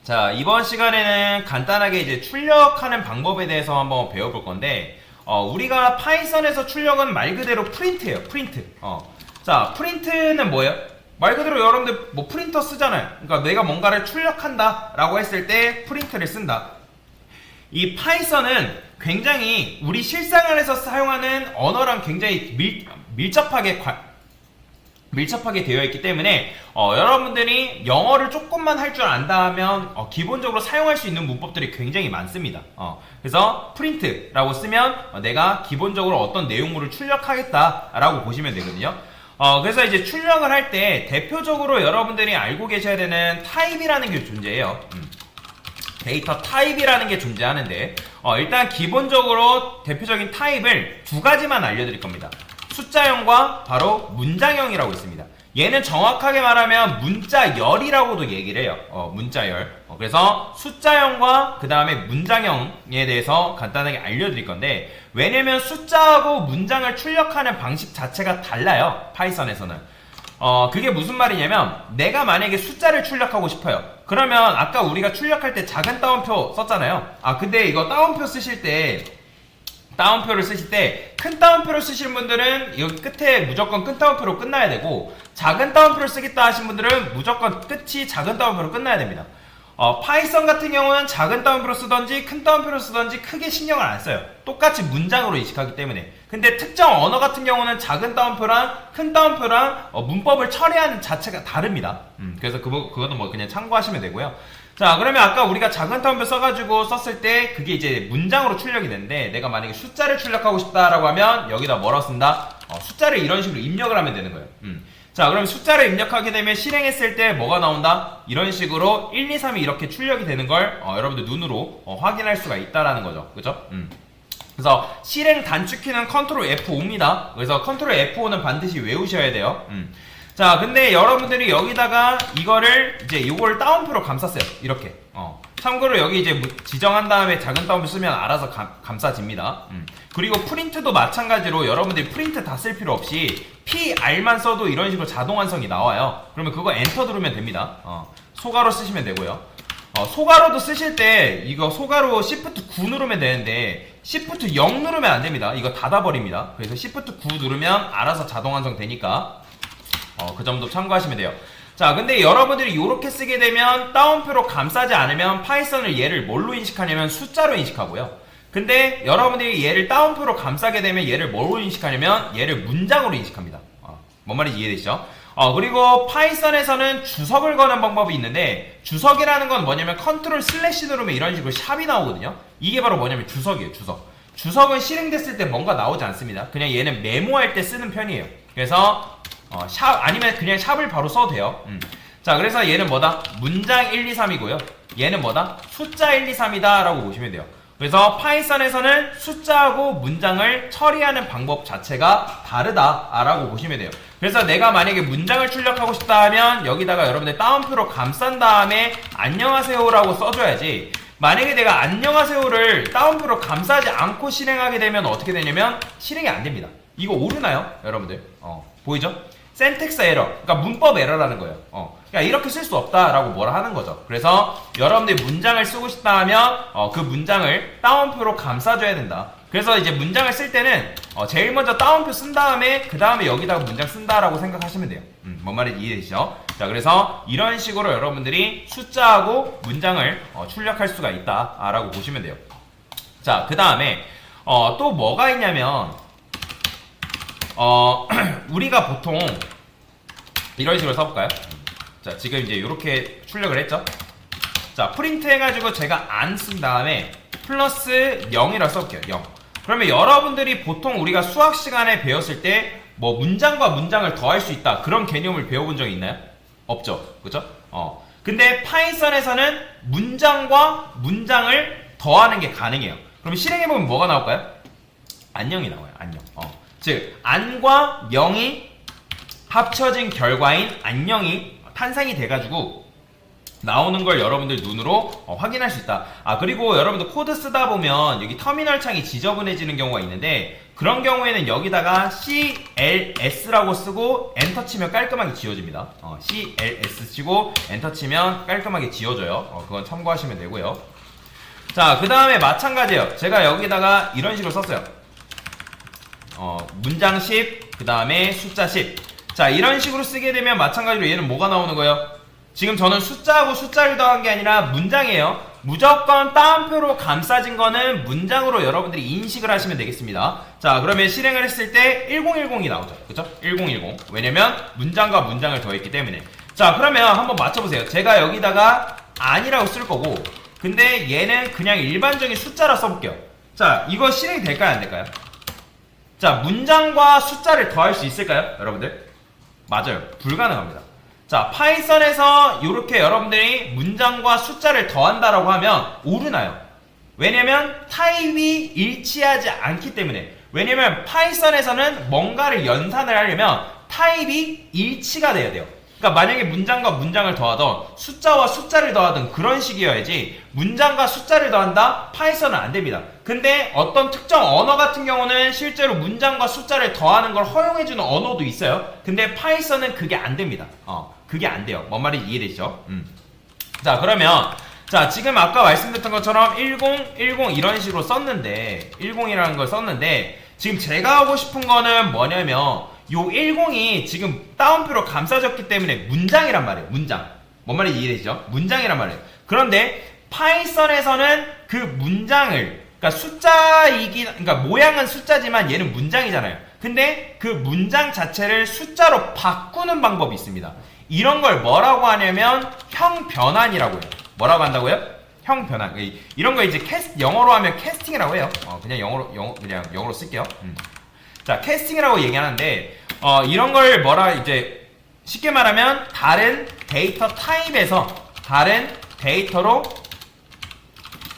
자, 이번 시간에는 간단하게 이제 출력하는 방법에 대해서 한번 배워볼 건데, 우리가 파이썬에서 출력은 말 그대로 프린트예요. 프린트. 자, 프린트는 뭐예요? 말 그대로 여러분들 뭐 프린터 쓰잖아요. 그러니까 내가 뭔가를 출력한다 라고 했을 때 프린트를 쓴다. 이 파이썬은 굉장히 우리 실생활에서 사용하는 언어랑 굉장히 밀접하게 되어 있기 때문에 여러분들이 영어를 조금만 할 줄 안다면 기본적으로 사용할 수 있는 문법들이 굉장히 많습니다. 그래서 프린트라고 쓰면 내가 기본적으로 어떤 내용물을 출력하겠다라고 보시면 되거든요. 그래서 이제 출력을 할 때 대표적으로 여러분들이 알고 계셔야 되는 타입이라는 게 존재해요. 데이터 타입이라는 게 존재하는데 일단 기본적으로 대표적인 타입을 두 가지만 알려드릴 겁니다. 숫자형과 바로 문장형이라고 있습니다. 얘는 정확하게 말하면 문자열이라고도 얘기를 해요. 문자열. 그래서 숫자형과 그 다음에 문장형에 대해서 간단하게 알려드릴 건데, 왜냐면 숫자하고 문장을 출력하는 방식 자체가 달라요. 파이썬에서는. 그게 무슨 말이냐면, 내가 만약에 숫자를 출력하고 싶어요. 그러면 아까 우리가 출력할 때 작은 따옴표 썼잖아요. 근데 이거 따옴표 쓰실 때 따옴표를 쓰실 때 큰 따옴표를 쓰시는 분들은 여기 끝에 무조건 큰 따옴표로 끝나야 되고, 작은 따옴표를 쓰겠다 하신 분들은 무조건 끝이 작은 따옴표로 끝나야 됩니다. 파이썬 같은 경우는 작은 따옴표로 쓰던지 큰 따옴표로 쓰던지 크게 신경을 안 써요. 똑같이 문장으로 인식하기 때문에. 근데 특정 언어 같은 경우는 작은 따옴표랑 큰 따옴표랑 문법을 처리하는 자체가 다릅니다. 그래서 그것도 뭐 그냥 참고하시면 되고요. 자, 그러면 아까 우리가 작은 따옴표 써가지고 썼을 때 그게 이제 문장으로 출력이 되는데, 내가 만약에 숫자를 출력하고 싶다라고 하면 여기다 뭐라고 쓴다? 숫자를 이런 식으로 입력을 하면 되는 거예요. 자, 그럼 숫자를 입력하게 되면 실행했을 때 뭐가 나온다? 이런 식으로 1, 2, 3이 이렇게 출력이 되는 걸 여러분들 눈으로 확인할 수가 있다라는 거죠. 그죠? 그래서 실행 단축키는 컨트롤 F5입니다. 그래서 컨트롤 F5는 반드시 외우셔야 돼요. 자, 근데 여러분들이 여기다가 이거를 이제 이걸 따옴표로 감쌌어요. 이렇게. 참고로 여기 이제 지정한 다음에 작은 따옴표 쓰면 알아서 감싸집니다. 그리고 프린트도 마찬가지로 여러분들이 프린트 다 쓸 필요 없이 PR만 써도 이런 식으로 자동 완성이 나와요. 그러면 그거 엔터 누르면 됩니다. 소가로 쓰시면 되고요. 소가로도 쓰실 때 이거 소가로 Shift 9 누르면 되는데 Shift 0 누르면 안 됩니다. 이거 닫아버립니다. 그래서 Shift 9 누르면 알아서 자동 완성 되니까 그 점도 참고하시면 돼요. 자, 근데 여러분들이 이렇게 쓰게 되면 따옴표로 감싸지 않으면 파이썬을 얘를 뭘로 인식하냐면 숫자로 인식하고요. 근데 여러분들이 얘를 따옴표로 감싸게 되면 얘를 뭘로 인식하냐면 얘를 문장으로 인식합니다. 뭔 말인지 이해되시죠? 그리고 파이썬에서는 주석을 거는 방법이 있는데, 주석이라는 건 뭐냐면 컨트롤 슬래시 누르면 이런 식으로 샵이 나오거든요. 이게 바로 뭐냐면 주석이에요. 주석은 실행됐을 때 뭔가 나오지 않습니다. 그냥 얘는 메모할 때 쓰는 편이에요. 그래서 샵 아니면 그냥 샵을 바로 써도 돼요. 자, 그래서 얘는 뭐다? 문장 1, 2, 3이고요. 얘는 뭐다? 숫자 1, 2, 3이다 라고 보시면 돼요. 그래서 파이썬에서는 숫자하고 문장을 처리하는 방법 자체가 다르다라고 보시면 돼요. 그래서 내가 만약에 문장을 출력하고 싶다 하면 여기다가 여러분들 따옴표로 감싼 다음에 안녕하세요라고 써줘야지, 만약에 내가 안녕하세요를 따옴표로 감싸지 않고 실행하게 되면 어떻게 되냐면 실행이 안 됩니다. 이거 오류나요? 여러분들 보이죠? 센텍스 에러, 그러니까 문법 에러라는 거예요. 그러니까 이렇게 쓸 수 없다라고 뭐라 하는 거죠. 그래서 여러분들이 문장을 쓰고 싶다 하면 그 문장을 따옴표로 감싸줘야 된다. 그래서 이제 문장을 쓸 때는 제일 먼저 따옴표 쓴 다음에 그 다음에 여기다가 문장 쓴다라고 생각하시면 돼요. 뭔 말인지 이해되시죠? 자, 그래서 이런 식으로 여러분들이 숫자하고 문장을 출력할 수가 있다라고 보시면 돼요. 자, 그 다음에 또 뭐가 있냐면 우리가 보통 이런 식으로 써볼까요? 자, 지금 이제 이렇게 출력을 했죠? 자, 프린트 해가지고 제가 안 쓴 다음에 플러스 0이라고 써볼게요. 0. 그러면 여러분들이 보통 우리가 수학 시간에 배웠을 때 뭐 문장과 문장을 더할 수 있다, 그런 개념을 배워본 적이 있나요? 없죠. 그죠? 근데 파이썬에서는 문장과 문장을 더하는 게 가능해요. 그럼 실행해보면 뭐가 나올까요? 안녕이 나와요. 안녕. 즉 안과 0이 합쳐진 결과인 안녕이 탄생이 돼가지고 나오는 걸 여러분들 눈으로 확인할 수 있다. 그리고 여러분들 코드 쓰다 보면 여기 터미널 창이 지저분해지는 경우가 있는데, 그런 경우에는 여기다가 CLS라고 쓰고 엔터 치면 깔끔하게 지워집니다. CLS 치고 엔터 치면 깔끔하게 지워져요. 그건 참고하시면 되고요. 자, 그 다음에 마찬가지예요. 제가 여기다가 이런 식으로 썼어요. 문장 10, 그 다음에 숫자 10. 자, 이런 식으로 쓰게 되면 마찬가지로 얘는 뭐가 나오는 거예요? 지금 저는 숫자하고 숫자를 더한 게 아니라 문장이에요. 무조건 따옴표로 감싸진 거는 문장으로 여러분들이 인식을 하시면 되겠습니다. 자, 그러면 실행을 했을 때 1010이 나오죠. 그쵸? 1010. 왜냐면 문장과 문장을 더했기 때문에. 자, 그러면 한번 맞춰보세요. 제가 여기다가 아니라고 쓸 거고, 근데 얘는 그냥 일반적인 숫자라 써볼게요. 자, 이거 실행이 될까요? 안 될까요? 자, 문장과 숫자를 더할 수 있을까요? 여러분들? 맞아요. 불가능합니다. 자, 파이썬에서 이렇게 여러분들이 문장과 숫자를 더한다라고 하면 오류나요. 왜냐면 타입이 일치하지 않기 때문에. 왜냐면 파이썬에서는 뭔가를 연산을 하려면 타입이 일치가 돼야 돼요. 그러니까 만약에 문장과 문장을 더하던 숫자와 숫자를 더하던 그런 식이어야지 문장과 숫자를 더한다? 파이썬은 안 됩니다. 근데 어떤 특정 언어 같은 경우는 실제로 문장과 숫자를 더하는 걸 허용해주는 언어도 있어요. 근데 파이썬은 그게 안 됩니다. 그게 안 돼요. 뭔 말인지 이해되시죠? 자, 그러면 자, 지금 아까 말씀드렸던 것처럼 10, 10 이런 식으로 썼는데 10이라는 걸 썼는데 지금 제가 하고 싶은 거는 뭐냐면 요 10이 지금 따옴표로 감싸졌기 때문에 문장이란 말이에요. 문장. 뭔 말인지 이해되시죠? 문장이란 말이에요. 그런데 파이썬에서는 그 문장을, 그러니까 그러니까 모양은 숫자지만 얘는 문장이잖아요. 근데 그 문장 자체를 숫자로 바꾸는 방법이 있습니다. 이런 걸 뭐라고 하냐면 형변환이라고 해요. 뭐라고 한다고요? 형변환. 이런 거 이제 영어로 하면 캐스팅이라고 해요. 그냥 영어로 쓸게요. 자, 캐스팅이라고 얘기하는데 이런 걸 이제 쉽게 말하면 다른 데이터 타입에서 다른 데이터로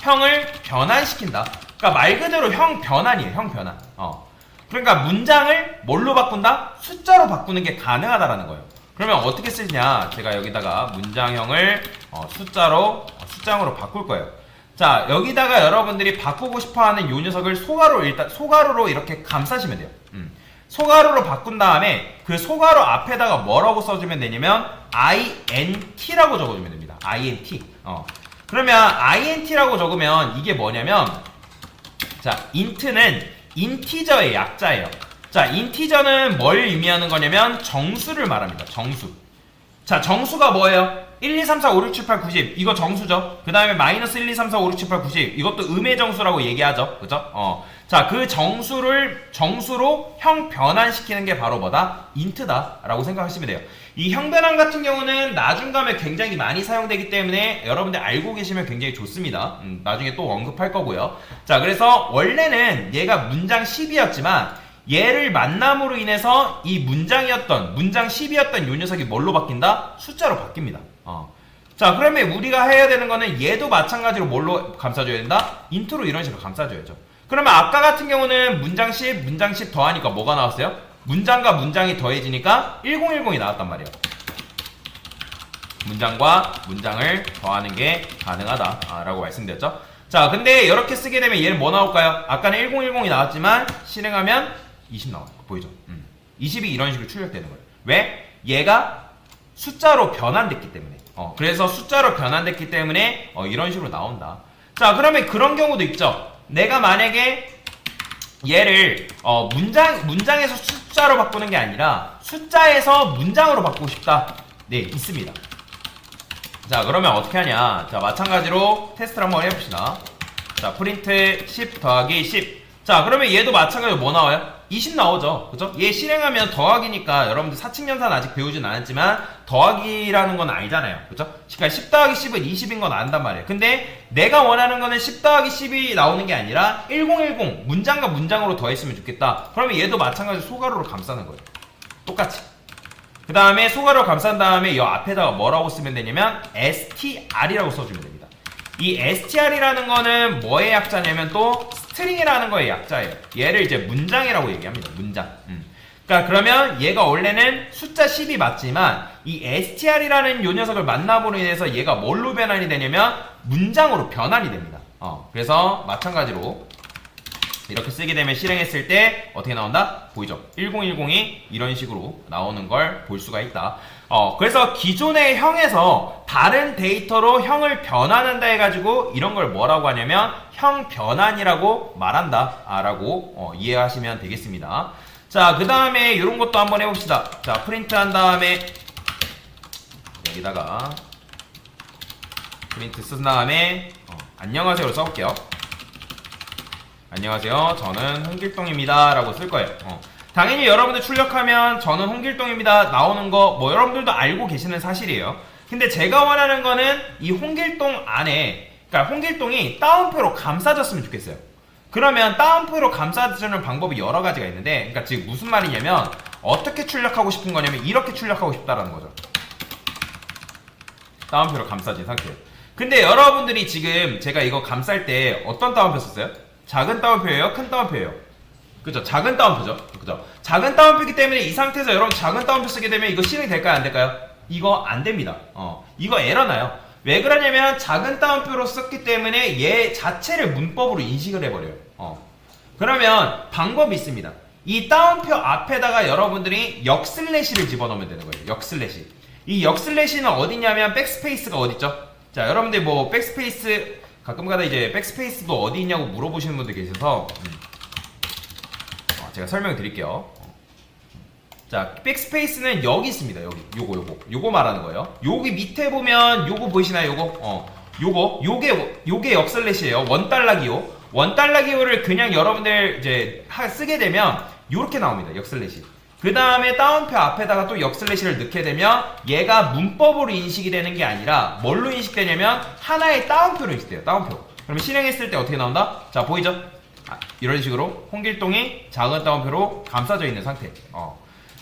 형을 변환시킨다. 그러니까 말 그대로 형 변환이에요. 형 변환. 그러니까 문장을 뭘로 바꾼다? 숫자로 바꾸는 게 가능하다라는 거예요. 그러면 어떻게 쓰냐? 제가 여기다가 문장형을 숫장으로 바꿀 거예요. 자, 여기다가 여러분들이 바꾸고 싶어하는 요 녀석을 소가로로 이렇게 감싸시면 돼요. 소가로로 바꾼 다음에 그 소가로 앞에다가 뭐라고 써주면 되냐면 int라고 적어주면 됩니다. int. 그러면 int라고 적으면 이게 뭐냐면, 자, int는 인티저의 약자예요. 자, 인티저는 뭘 의미하는 거냐면 정수를 말합니다. 정수. 자, 정수가 뭐예요? 1, 2, 3, 4, 5, 6, 7, 8, 90. 이거 정수죠. 그 다음에 마이너스 1, 2, 3, 4, 5, 6, 7, 8, 90. 이것도 음의 정수라고 얘기하죠. 그죠? 자, 그 정수로 형 변환시키는 게 바로 뭐다? 인트다 라고 생각하시면 돼요. 이 형 변환 같은 경우는 나중 가면 굉장히 많이 사용되기 때문에 여러분들 알고 계시면 굉장히 좋습니다. 나중에 또 언급할 거고요. 자, 그래서 원래는 얘가 문장 10이었지만 얘를 만남으로 인해서 이 문장 10이었던 요 녀석이 뭘로 바뀐다? 숫자로 바뀝니다. 자, 그러면 우리가 해야 되는 거는 얘도 마찬가지로 뭘로 감싸줘야 된다? 인트로 이런 식으로 감싸줘야죠. 그러면 아까 같은 경우는 문장 10 더하니까 뭐가 나왔어요? 문장과 문장이 더해지니까 1010이 나왔단 말이에요. 문장과 문장을 더하는 게 가능하다 라고 말씀드렸죠. 자, 근데 이렇게 쓰게 되면 얘는 뭐 나올까요? 아까는 1010이 나왔지만 실행하면 20 나와요. 보이죠? 20이 이런 식으로 출력되는 거예요. 왜? 얘가 숫자로 변환됐기 때문에. 그래서 숫자로 변환됐기 때문에 이런 식으로 나온다. 자, 그러면 그런 경우도 있죠. 내가 만약에 얘를 문장에서 숫자로 바꾸는 게 아니라 숫자에서 문장으로 바꾸고 싶다. 네, 있습니다. 자, 그러면 어떻게 하냐? 자, 마찬가지로 테스트를 한번 해봅시다. 자, 프린트 10 더하기 10. 자, 그러면 얘도 마찬가지로 뭐 나와요? 20 나오죠. 그죠? 얘 실행하면 더하기니까 여러분들 사칙연산 아직 배우진 않았지만 더하기라는 건 아니잖아요. 그죠? 그러니까 10 더하기 10은 20인 건 안단 말이에요. 근데 내가 원하는 거는 10 더하기 10이 나오는 게 아니라 1010 문장과 문장으로 더했으면 좋겠다. 그러면 얘도 마찬가지로 소가로로 감싸는 거예요. 똑같이. 그 다음에 소가로 감싼 다음에 이 앞에다가 뭐라고 쓰면 되냐면 str이라고 써주면 됩니다. 이 str이라는 거는 뭐의 약자냐면 또 스트링이라는 거의 약자예요. 얘를 이제 문장이라고 얘기합니다. 문장. 그러니까 그러면 얘가 원래는 숫자 10이 맞지만 이 str이라는 요 녀석을 만남으로 인해서 얘가 뭘로 변환이 되냐면 문장으로 변환이 됩니다. 그래서 마찬가지로 이렇게 쓰게 되면 실행했을 때 어떻게 나온다? 보이죠? 1010이 이런 식으로 나오는 걸 볼 수가 있다. 그래서 기존의 형에서 다른 데이터로 형을 변환한다 해가지고 이런 걸 뭐라고 하냐면 형 변환이라고 말한다 라고 이해하시면 되겠습니다. 자, 그 다음에 이런 것도 한번 해봅시다. 자, 프린트 한 다음에 여기다가 프린트 쓴 다음에 안녕하세요를 써볼게요. 안녕하세요, 저는 홍길동입니다 라고 쓸 거예요. 당연히 여러분들 출력하면 저는 홍길동입니다 나오는 거 뭐 여러분들도 알고 계시는 사실이에요. 근데 제가 원하는 거는 이 홍길동 안에, 그러니까 홍길동이 따옴표로 감싸졌으면 좋겠어요. 그러면 따옴표로 감싸주는 방법이 여러 가지가 있는데, 그러니까 지금 무슨 말이냐면 어떻게 출력하고 싶은 거냐면 이렇게 출력하고 싶다라는 거죠. 따옴표로 감싸진 상태예요. 근데 여러분들이 지금 제가 이거 감쌀 때 어떤 따옴표 썼어요? 작은 따옴표예요? 큰 따옴표예요? 그죠? 작은 따옴표죠? 그죠? 작은 따옴표이기 때문에 이 상태에서 여러분 작은 따옴표 쓰게 되면 이거 실행될까요? 안 될까요? 이거 안 됩니다. 이거 에러 나요. 왜 그러냐면 작은 따옴표로 썼기 때문에 얘 자체를 문법으로 인식을 해버려요. 그러면 방법이 있습니다. 이 따옴표 앞에다가 여러분들이 역슬래시를 집어넣으면 되는 거예요. 역슬래시. 이 역슬래시는 어디냐면 백스페이스가 어디있죠? 자, 여러분들 뭐 백스페이스 가끔가다 이제 백스페이스도 어디 있냐고 물어보시는 분들 계셔서 제가 설명 드릴게요. 자, 백스페이스는 여기 있습니다. 여기 요거 말하는 거예요. 여기 밑에 보면 요거 보이시나요? 요게 역슬래시예요. 원달러 기호를 그냥 여러분들 이제 쓰게 되면 요렇게 나옵니다. 역슬래시. 그 다음에 따옴표 앞에다가 또 역슬래시를 넣게 되면 얘가 문법으로 인식이 되는 게 아니라 뭘로 인식되냐면 하나의 따옴표로 인식돼요. 따옴표. 그러면 실행했을 때 어떻게 나온다? 자, 보이죠? 이런 식으로 홍길동이 작은 따옴표로 감싸져 있는 상태.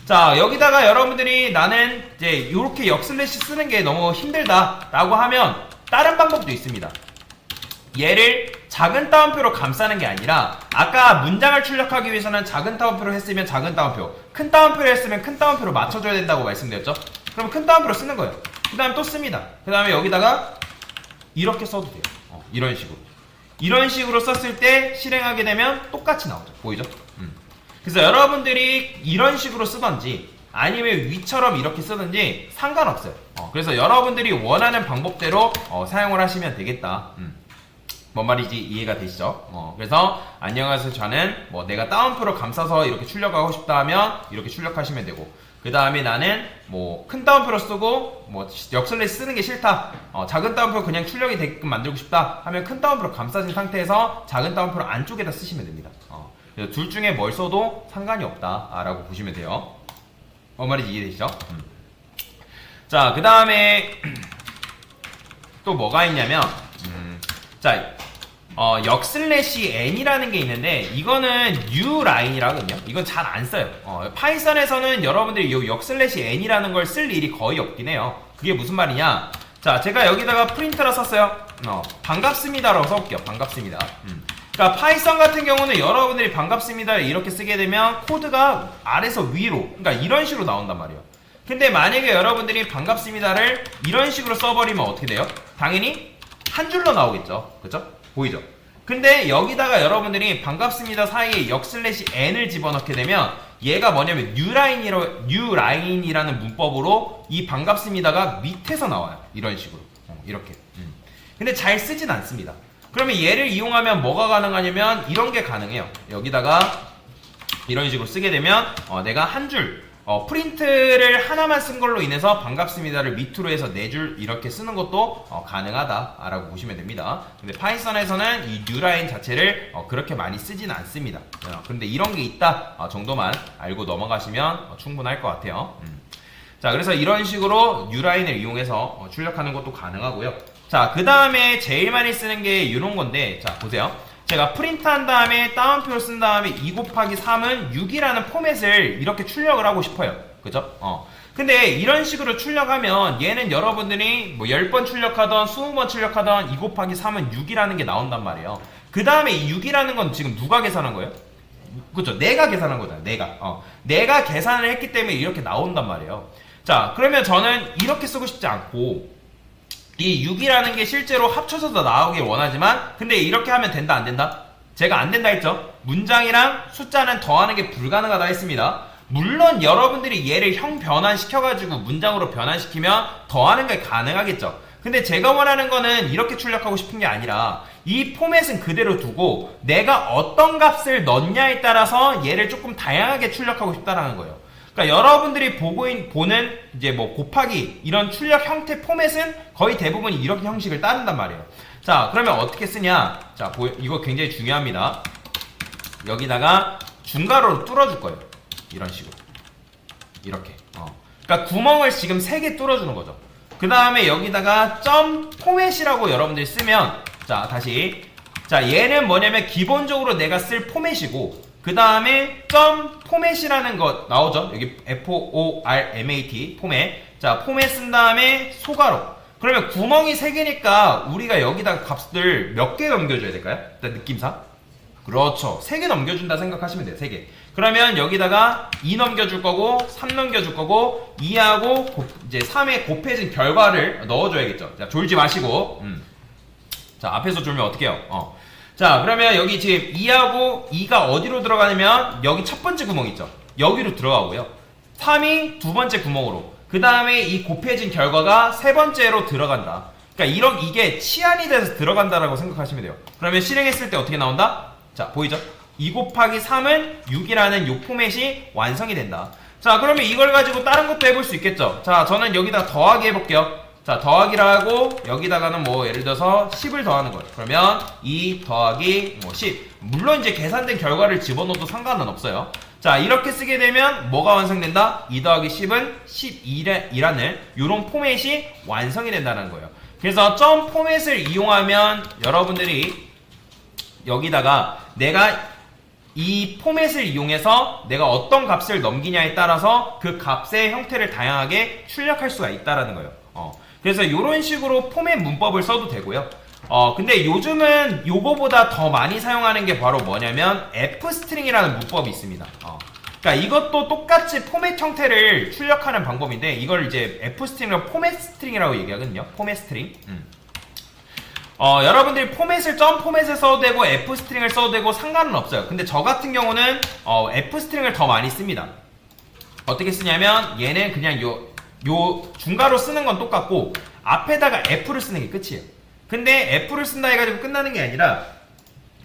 자, 여기다가 여러분들이 나는 이제 이렇게 역슬래시 쓰는 게 너무 힘들다 라고 하면 다른 방법도 있습니다. 얘를 작은 따옴표로 감싸는 게 아니라 아까 문장을 출력하기 위해서는 작은 따옴표로 했으면 작은 따옴표, 큰 따옴표로 했으면 큰 따옴표로 맞춰줘야 된다고 말씀드렸죠? 그럼 큰 따옴표로 쓰는 거예요. 그 다음에 또 씁니다. 그 다음에 여기다가 이렇게 써도 돼요. 이런 식으로 썼을 때 실행하게 되면 똑같이 나오죠. 보이죠? 그래서 여러분들이 이런 식으로 쓰던지 아니면 위처럼 이렇게 쓰든지 상관없어요. 그래서 여러분들이 원하는 방법대로 사용을 하시면 되겠다. 뭔 말인지 이해가 되시죠? 그래서 안녕하세요, 저는 뭐 내가 따옴표로 감싸서 이렇게 출력하고 싶다 하면 이렇게 출력하시면 되고, 그 다음에 나는 뭐 큰 따옴표로 쓰고 뭐 역슬래시 쓰는 게 싫다, 작은 따옴표 그냥 출력이 되게끔 만들고 싶다 하면 큰 따옴표로 감싸진 상태에서 작은 따옴표로 안쪽에다 쓰시면 됩니다. 그래서 둘 중에 뭘 써도 상관이 없다 라고 보시면 돼요. 뭔 말인지 이해되시죠? 자, 그 다음에 또 뭐가 있냐면 자, 역슬래시 n이라는 게 있는데 이거는 u라인이라거든요. 이건 잘 안 써요. 파이썬에서는 여러분들이 이 역슬래시 n이라는 걸 쓸 일이 거의 없긴 해요. 그게 무슨 말이냐? 자, 제가 여기다가 프린트라 썼어요. 반갑습니다라고 써볼게요. 반갑습니다. 그러니까 파이썬 같은 경우는 여러분들이 반갑습니다 이렇게 쓰게 되면 코드가 아래서 위로, 그러니까 이런 식으로 나온단 말이에요. 근데 만약에 여러분들이 반갑습니다를 이런 식으로 써버리면 어떻게 돼요? 당연히 한 줄로 나오겠죠. 그쵸? 보이죠? 근데 여기다가 여러분들이 반갑습니다 사이에 역슬래시 n을 집어넣게 되면 얘가 뭐냐면 newline이라는 문법으로 이 반갑습니다가 밑에서 나와요. 이런 식으로. 이렇게. 근데 잘 쓰진 않습니다. 그러면 얘를 이용하면 뭐가 가능하냐면 이런 게 가능해요. 여기다가 이런 식으로 쓰게 되면 내가 한 줄 프린트를 하나만 쓴 걸로 인해서 반갑습니다를 밑으로 해서 4줄 이렇게 쓰는 것도 가능하다라고 보시면 됩니다. 근데 파이썬에서는 이 뉴라인 자체를 그렇게 많이 쓰진 않습니다. 근데 이런 게 있다 정도만 알고 넘어가시면 충분할 것 같아요. 자, 그래서 이런 식으로 뉴라인을 이용해서 출력하는 것도 가능하고요. 자, 그 다음에 제일 많이 쓰는 게 이런 건데, 자, 보세요. 제가 프린트 한 다음에 따옴표를 쓴 다음에 2 곱하기 3은 6이라는 포맷을 이렇게 출력을 하고 싶어요. 그죠? 근데 이런 식으로 출력하면 얘는 여러분들이 뭐 10번 출력하던 20번 출력하던 2 곱하기 3은 6이라는 게 나온단 말이에요. 그 다음에 이 6이라는 건 지금 누가 계산한 거예요? 그죠? 내가 계산한 거잖아. 내가 계산을 했기 때문에 이렇게 나온단 말이에요. 자, 그러면 저는 이렇게 쓰고 싶지 않고 이 6이라는 게 실제로 합쳐져서 나오길 원하지만 근데 이렇게 하면 된다 안 된다? 제가 안 된다 했죠? 문장이랑 숫자는 더하는 게 불가능하다 했습니다. 물론 여러분들이 얘를 형 변환시켜가지고 문장으로 변환시키면 더하는 게 가능하겠죠. 근데 제가 원하는 거는 이렇게 출력하고 싶은 게 아니라 이 포맷은 그대로 두고 내가 어떤 값을 넣냐에 따라서 얘를 조금 다양하게 출력하고 싶다라는 거예요. 그러니까 여러분들이 보는 이제 뭐 곱하기 이런 출력 형태 포맷은 거의 대부분 이렇게 형식을 따른단 말이에요. 자, 그러면 어떻게 쓰냐? 자, 이거 굉장히 중요합니다. 여기다가 중괄호로 뚫어줄 거예요. 이런 식으로. 이렇게. 그러니까 구멍을 지금 3개 뚫어주는 거죠. 그 다음에 여기다가 점 포맷이라고 여러분들이 쓰면, 자, 다시. 자, 얘는 뭐냐면 기본적으로 내가 쓸 포맷이고, 그 다음에 점 포맷이라는 거 나오죠? 여기 FORMAT 포맷. 자, 포맷 쓴 다음에 소괄호. 그러면 구멍이 3개니까 우리가 여기다가 값들 몇 개 넘겨줘야 될까요? 일단 느낌상. 그렇죠. 3개 넘겨준다 생각하시면 돼요. 3개. 그러면 여기다가 2 넘겨줄 거고 3 넘겨줄 거고 2하고 이제 3의 곱해진 결과를 넣어줘야겠죠. 자, 졸지 마시고. 자, 앞에서 졸면 어떻게 해요? 자, 그러면 여기 지금 2하고 2가 어디로 들어가냐면 여기 첫 번째 구멍 있죠. 여기로 들어가고요. 3이 두 번째 구멍으로. 그 다음에 이 곱해진 결과가 세 번째로 들어간다. 그러니까 이게 치환이 돼서 들어간다라고 생각하시면 돼요. 그러면 실행했을 때 어떻게 나온다? 자, 보이죠? 2 곱하기 3은 6이라는 요 포맷이 완성이 된다. 자, 그러면 이걸 가지고 다른 것도 해볼 수 있겠죠. 자, 저는 여기다 더하기 해볼게요. 자, 더하기라 하고 여기다가는 뭐 예를 들어서 10을 더하는 거예요. 그러면 2 더하기 뭐 10. 물론 이제 계산된 결과를 집어넣어도 상관은 없어요. 자, 이렇게 쓰게 되면 뭐가 완성된다? 2 더하기 10은 12라는 요런 포맷이 완성이 된다는 거예요. 그래서 점 포맷을 이용하면 여러분들이 여기다가 내가 이 포맷을 이용해서 내가 어떤 값을 넘기냐에 따라서 그 값의 형태를 다양하게 출력할 수가 있다라는 거예요. 그래서 이런 식으로 포맷 문법을 써도 되고요. 근데 요즘은 요거보다 더 많이 사용하는 게 바로 뭐냐면 f스트링이라는 문법이 있습니다. 그러니까 이것도 똑같이 포맷 형태를 출력하는 방법인데 이걸 이제 f스트링이랑 포맷 스트링이라고 얘기하거든요. 포맷 스트링. 여러분들이 포맷을 점 포맷을 써도 되고 f스트링을 써도 되고 상관은 없어요. 근데 저 같은 경우는 f스트링을 더 많이 씁니다. 어떻게 쓰냐면 얘는 그냥 요 중괄호 쓰는 건 똑같고 앞에다가 f를 쓰는 게 끝이에요. 근데 f를 쓴다 해가지고 끝나는 게 아니라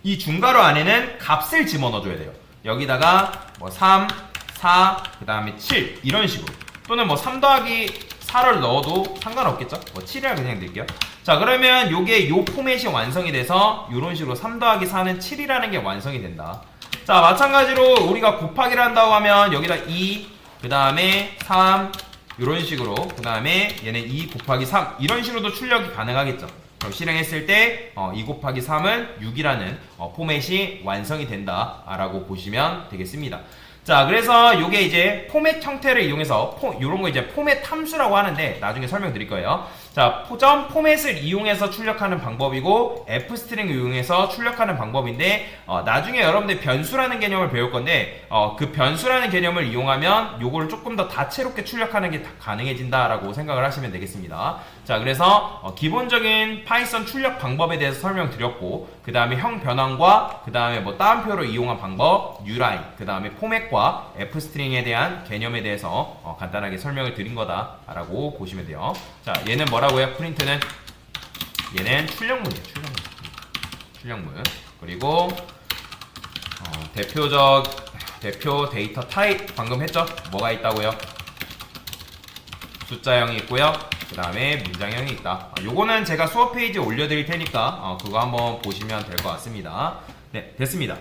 이 중괄호 안에는 값을 집어넣어줘야 돼요. 여기다가 뭐 3, 4, 그 다음에 7 이런 식으로 또는 뭐 3 더하기 4를 넣어도 상관없겠죠? 뭐 7이라 그냥 넣을게요. 자, 그러면 요게 요 포맷이 완성이 돼서 요런 식으로 3 더하기 4는 7이라는 게 완성이 된다. 자, 마찬가지로 우리가 곱하기를 한다고 하면 여기다 2, 그 다음에 3 이런 식으로, 그 다음에 얘는 2 곱하기 3 이런 식으로도 출력이 가능하겠죠. 그럼 실행했을 때 2 곱하기 3은 6이라는 포맷이 완성이 된다 라고 보시면 되겠습니다. 자, 그래서 요게 이제 포맷 형태를 이용해서 요런 거 이제 포맷 함수라고 하는데 나중에 설명드릴 거예요. 자, 점 포맷을 이용해서 출력하는 방법이고 f스트링을 이용해서 출력하는 방법인데 나중에 여러분들 변수라는 개념을 배울 건데 그 변수라는 개념을 이용하면 요거를 조금 더 다채롭게 출력하는 게 가능해진다라고 생각을 하시면 되겠습니다. 자, 그래서 기본적인 파이썬 출력 방법에 대해서 설명드렸고 그 다음에 형 변환과 그 다음에 뭐 따옴표로 이용한 방법, uline, 그 다음에 포맷과 f스트링에 대한 개념에 대해서 간단하게 설명을 드린 거다라고 보시면 돼요. 자, 얘는 뭐라고요? 프린트는 얘는 출력문이에요. 출력문. 그리고 대표 데이터 타입 방금 했죠? 뭐가 있다고요? 숫자형이 있고요. 그 다음에 문장형이 있다. 요거는 제가 수업 페이지에 올려드릴 테니까 그거 한번 보시면 될 것 같습니다. 네, 됐습니다.